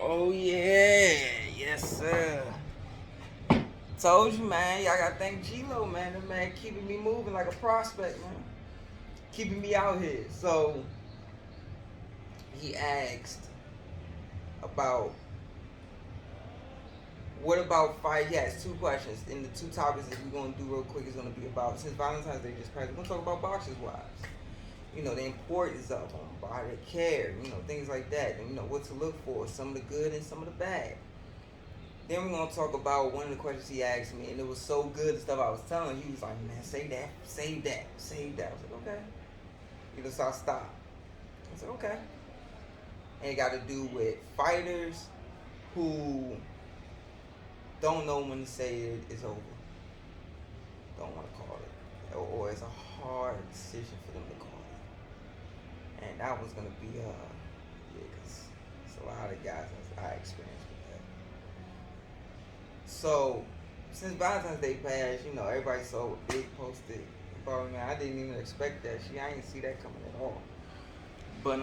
Oh yeah, yes sir. Told you, man. Y'all gotta thank G-Lo, man. The man keeping me moving like a prospect, man. Keeping me out here. So he asked about what about fight. He has two questions, and the two topics that we're gonna do real quick is gonna be about since Valentine's Day just passed. We're gonna talk about boxers' wives. You know the importance of them, body care, you know things like that, and you know what to look for, some of the good and some of the bad. Then we're gonna talk about one of the questions he asked me, and it was so good the stuff I was telling. He was like, "Man, say that, save that, save that." I was like, "Okay." You know, so I stopped. I said, "Okay." And it got to do with fighters who don't know when to say it's over, don't want to call it, or it's a hard decision for them to call it. And that was gonna be yeah, cause it's a lot of guys I experienced with that. So since Valentine's Day passed, you know, everybody saw what Big posted about me. Man, I didn't even expect that. I didn't see that coming at all. But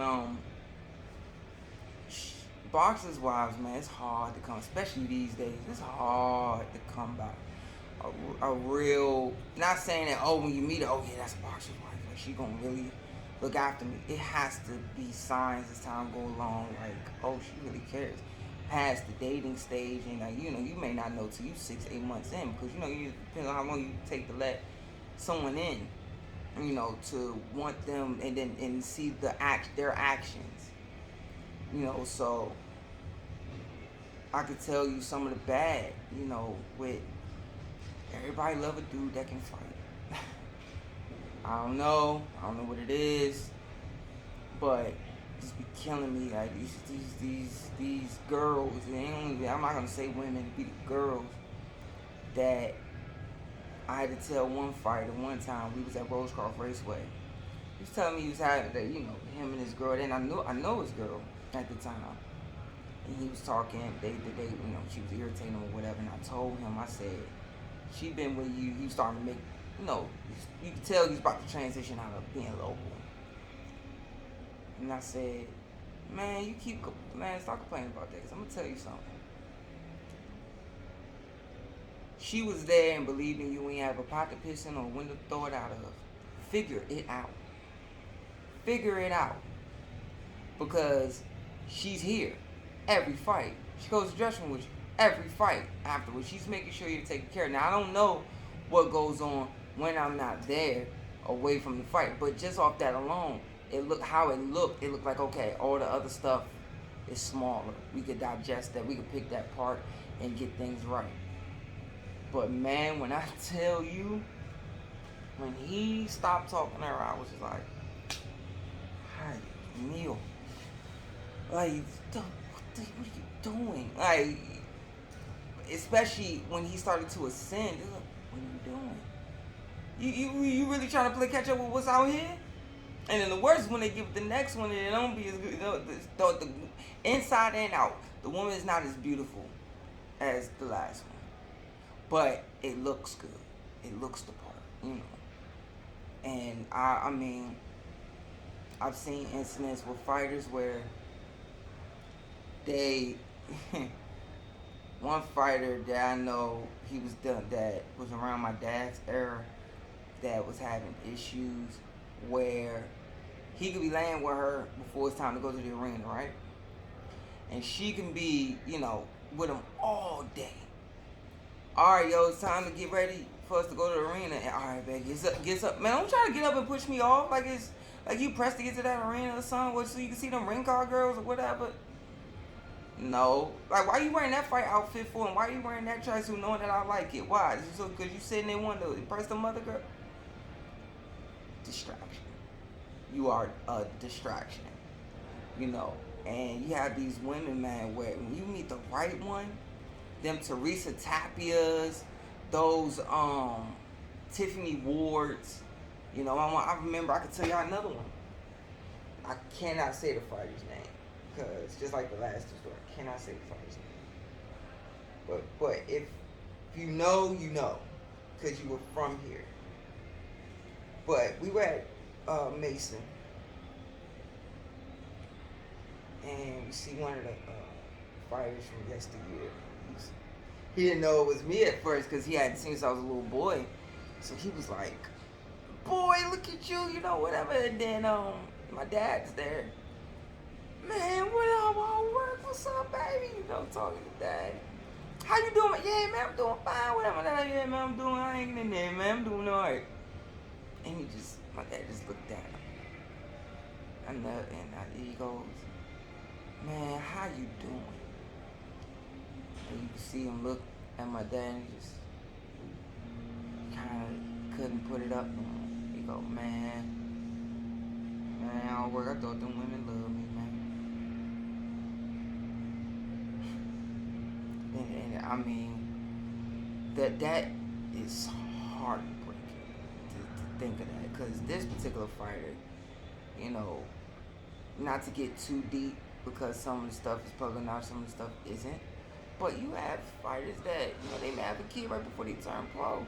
boxers' wives, man, it's hard to come, especially these days. It's hard to come by a real. Not saying that when you meet her, oh yeah, that's a boxer's wife. Like she gonna really look after me. It has to be signs as time go along. Like she really cares. Past the dating stage, and like you may not know till you 6, 8 months in because you depends on how long you take to let someone in. To want them and see their actions. So I could tell you some of the bad. With everybody love a dude that can fight. I don't know what it is, but just be killing me. Like these girls. I'm not gonna say women. It be the girls that I had to tell one fighter one time. We was at Rosecroft Raceway. He was telling me he was having that him and his girl. And I know his girl at the time. And he was talking. They she was irritating him or whatever. And I told him, I said, she been with you. He was starting to make you could tell he's about to transition out of being local. And I said, man, stop complaining about that, because I'm going to tell you something. She was there and believed in you when you have a pot to piss in or a window to throw it out of. Figure it out. Figure it out. Because she's here every fight. She goes to the dressing room with you every fight afterwards. She's making sure you're taken care of. Now, I don't know what goes on when I'm not there away from the fight, but just off that alone, it looked like, okay, all the other stuff is smaller. We could digest that. We could pick that part and get things right. But man, when I tell you, when he stopped talking to her, I was just like, hi, Neil. Like, what are you doing? Like, especially when he started to ascend. Like, what are you doing? You really trying to play catch up with what's out here? And then the worst is when they give the next one and it don't be as good. The inside and out, the woman is not as beautiful as the last one. But it looks good. It looks the part, And I mean, I've seen incidents with fighters where they, one fighter that I know, that was around my dad's era, that was having issues where he could be laying with her before it's time to go to the arena, right? And she can be, with him all day. All right, yo, it's time to get ready for us to go to the arena. And, all right, baby, gets up. Man, don't try to get up and push me off like it's like you pressed to get to that arena or something, so you can see them ring car girls or whatever. No, like, why are you wearing that fight outfit for, and why are you wearing that tracksuit knowing that I like it? Why? So because you sitting there wanting to impress the mother girl? Distraction. You are a distraction. And you have these women, man, where when you meet the right one, them Teresa Tapias, those Tiffany Wards, I remember, I could tell y'all another one. I cannot say the fighter's name, because just like the last two stories, I cannot say the fighter's name. But if you know, because you were from here. But we were at Mason, and we see one of the fighters from yesteryear. He didn't know it was me at first because he hadn't seen since I was a little boy. So he was like, boy, look at you, you know, whatever. And then my dad's there. Man, what up, all work? What's up, baby? You know, talking to dad. How you doing? Yeah, man, I'm doing fine. Whatever. Yeah, man, I'm doing, I ain't in there, man. I'm doing all right. And my dad just looked at him. And he goes, man, how you doing? And you can see him look at my dad and he just kind of couldn't put it up no more. He go, man, I don't work. I thought them women loved me, man. And I mean, that is heartbreaking to think of that, because this particular fighter, you know, not to get too deep, because some of the stuff is public knowledge, some of the stuff isn't, but you have fighters that, you know, they may have a kid right before they turn pro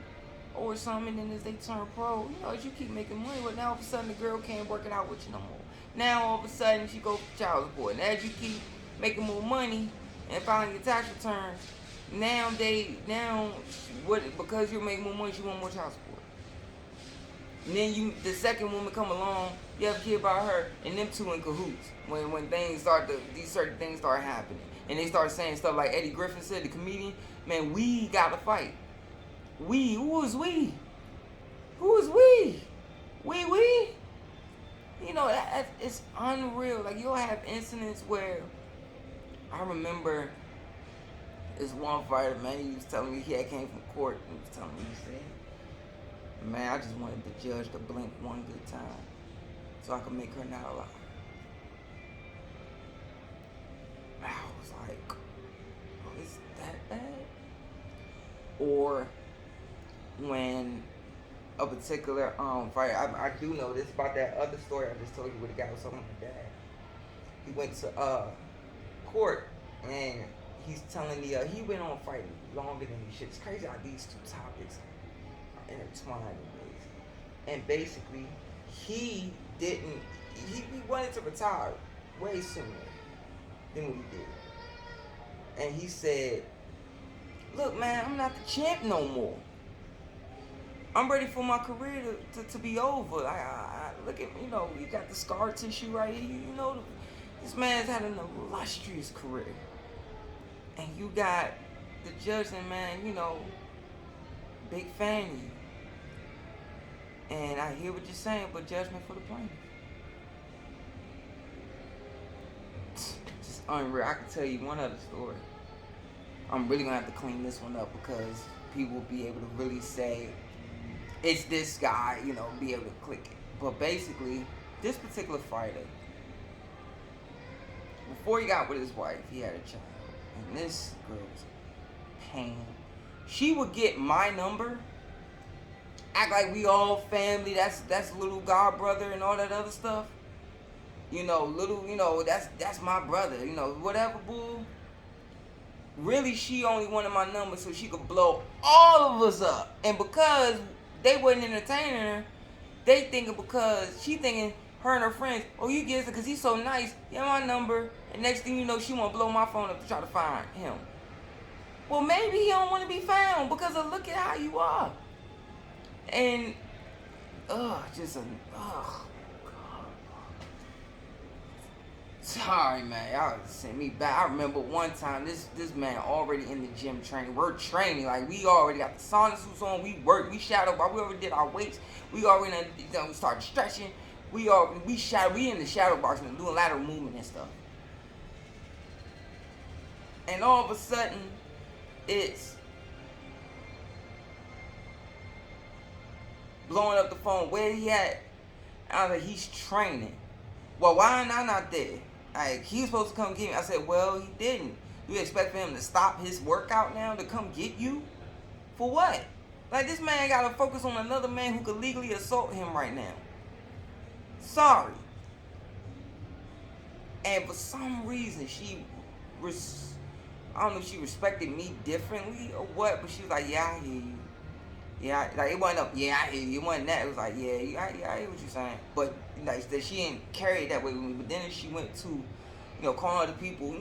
or something, and then as they turn pro, you know, as you keep making money, but now all of a sudden the girl can't work it out with you no more. Now all of a sudden she goes for child support, and as you keep making more money and filing your tax returns, because you're making more money, you want more child support. And then the second woman come along, you have a kid by her, and them two in cahoots. When these certain things start happening, and they start saying stuff like Eddie Griffin said, the comedian, man, we gotta fight. Who is we? Who is we? We? You know, it's unreal. Like, you'll have incidents where, I remember this one fighter, man, he was telling me, he had came from court, and he was telling me, he said, man, I just wanted the judge to blink one good time so I could make her not alive. I was like, oh, is that bad? Or when a particular fighter, I do know this about that other story I just told you where the guy was talking to my dad. He went to court, and he's telling he went on fighting longer than he should. It's crazy how these two topics are intertwined in ways. And basically, he wanted to retire way sooner than what he did. And he said, look, man, I'm not the champ no more. I'm ready for my career to be over. I look at, you know, you got the scar tissue right here. You know, this man's had an illustrious career. And you got the judge, and man, you know, big fan of you. And I hear what you're saying, but judgment for the plaintiff. Just unreal. I can tell you one other story. I'm really gonna have to clean this one up, because people will be able to really say, it's this guy, you know, be able to click it. But basically, this particular fighter, before he got with his wife, he had a child. And this girl was a pain. She would get my number, act like we all family, that's little god brother and all that other stuff. You know, that's my brother, you know, whatever, boo. Really, she only wanted my number so she could blow all of us up. And because they wasn't entertaining her, they thinking, because she thinking her and her friends, oh, you get it because he's so nice, he had my number, and next thing you know, she want to blow my phone up to try to find him. Well, maybe he don't want to be found because of look at how you are. And, sorry, man, y'all sent me back. I remember one time, this man already in the gym training. We're training, like, we already got the sauna suits on, we work, we shadow box, we already did our weights, we already, we started stretching, we in the shadow box and doing lateral movement and stuff. And all of a sudden, it's blowing up the phone. Where he at? I was like, he's training. Well, why am I not there? Like, he was supposed to come get me. I said, well, he didn't. You expect for him to stop his workout now to come get you? For what? Like, this man got to focus on another man who could legally assault him right now. Sorry. And for some reason, I don't know if she respected me differently or what, but she was like, yeah, I hear you. Yeah, like, it wasn't yeah, I hear you. It wasn't that. It was like, yeah, I hear what you're saying. But, like, she didn't carry it that way with me. But then she went to calling other people,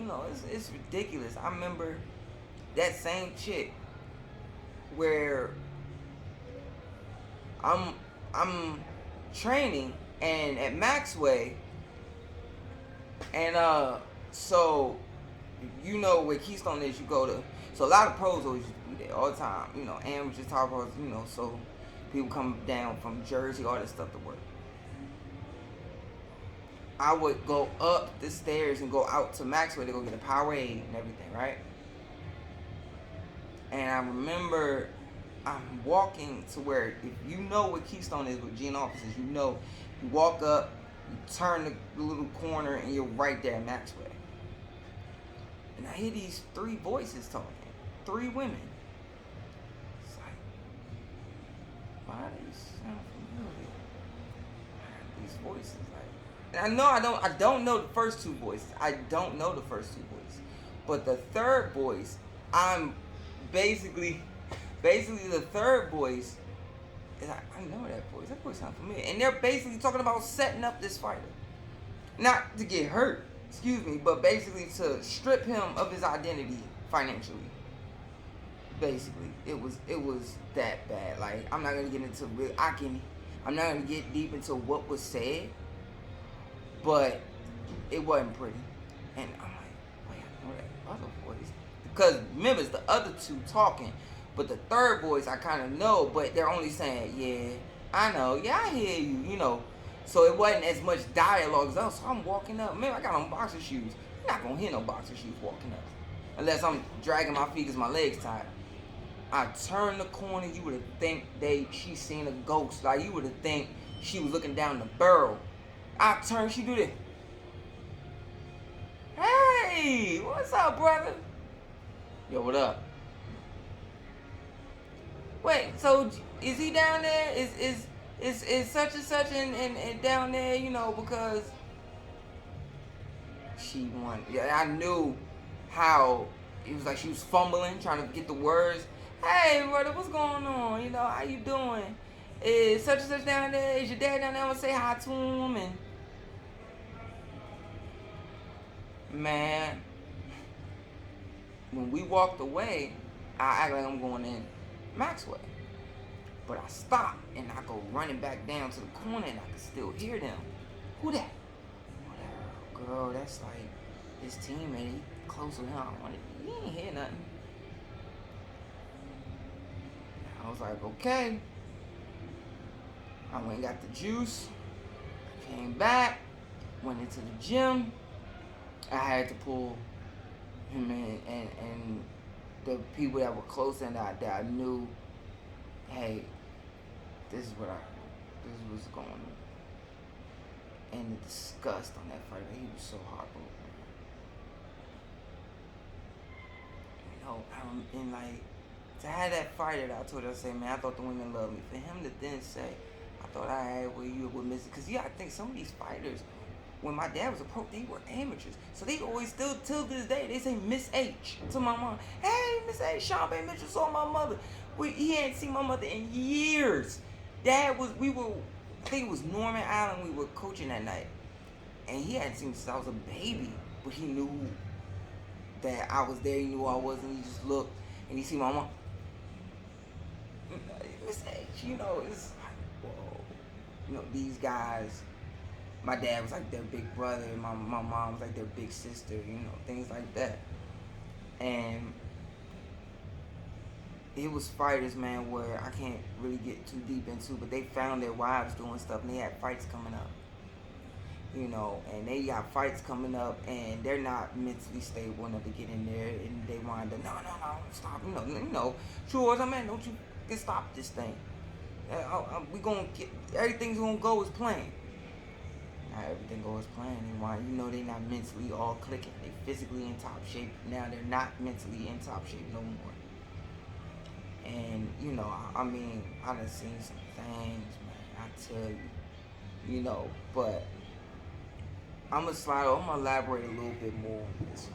it's ridiculous. I remember that same chick where I'm training and at Maxway, and so where Keystone is, you go to. So a lot of pros always used to be there all the time, amateurs, top pros, so people come down from Jersey, all that stuff to work. I would go up the stairs and go out to Maxwell to go get a Powerade and everything, right? And I remember I'm walking to where, if you know what Keystone is with Gene offices, you walk up, you turn the little corner, and you're right there at Maxwell. And I hear these 3 voices talking, 3 women. It's like, why do these sound familiar? These voices, like, and I don't know the first 2 voices. I don't know the first 2 voices, but the third voice, I'm basically the third voice is I know that voice. That voice sounds familiar, and they're basically talking about setting up this fighter, not to get hurt, but basically to strip him of his identity financially. Basically, it was that bad. Like, I'm not gonna get into I'm not gonna get deep into what was said, but it wasn't pretty. And I'm like, wait, I know that other voice, because remember, it's the other 2 talking, but the third voice I kind of know, but they're only saying, yeah, I know, yeah, I hear you, So it wasn't as much dialogue as us. So I'm walking up. Man, I got on boxer shoes. You're not going to hear no boxer shoes walking up. Unless I'm dragging my feet because my legs tired. I turned the corner. You would have think she seen a ghost. Like, you would have think she was looking down the barrel. I turned. She do this. Hey, what's up, brother? Yo, what up? Wait, so is he down there? Is such and such and down there, because she won. Yeah, I knew how it was like she was fumbling, trying to get the words. Hey, brother, what's going on? How you doing? Is such and such down there? Is your dad down there? I want to say hi to him. And man, when we walked away, I act like I'm going in Maxwell. But I stop and I go running back down to the corner and I can still hear them. Who that? Oh, that girl, that's like his teammate. He close to him. He ain't hear nothing. I was like, okay. I went and got the juice. Came back. Went into the gym. I had to pull him in and the people that were close and that I knew, hey, this is what's going on. And the disgust on that fight, he was so heartbroken. And like, to have that fighter that I told her, I say, man, I thought the women loved me. For him to then say, I thought I had where you were missing. Because I think some of these fighters, when my dad was a pro, they were amateurs. So they always still, till this day, they say Miss H to my mom. Hey, Miss H, Sean Bay Mitchell saw my mother. He hadn't seen my mother in years. I think it was Norman Island we were coaching that night. And he hadn't seen me since I was a baby. But he knew that I was there. He knew I was. And he just looked. And he see my mom. Miss H, it's like, whoa. These guys. My dad was like their big brother. My mom was like their big sister. Things like that. And it was fighters, man, where I can't really get too deep into, but they found their wives doing stuff, and they had fights coming up. And they got fights coming up, and they're not mentally stable enough to get in there, and they wind up, no, stop, sure, man, don't you can stop this thing. We gonna get, everything's gonna go as planned. Not everything goes as planned. They not mentally all clicking. They physically in top shape. Now they're not mentally in top shape no more. And, I done seen some things, man, I tell you, but I'm gonna elaborate a little bit more on this.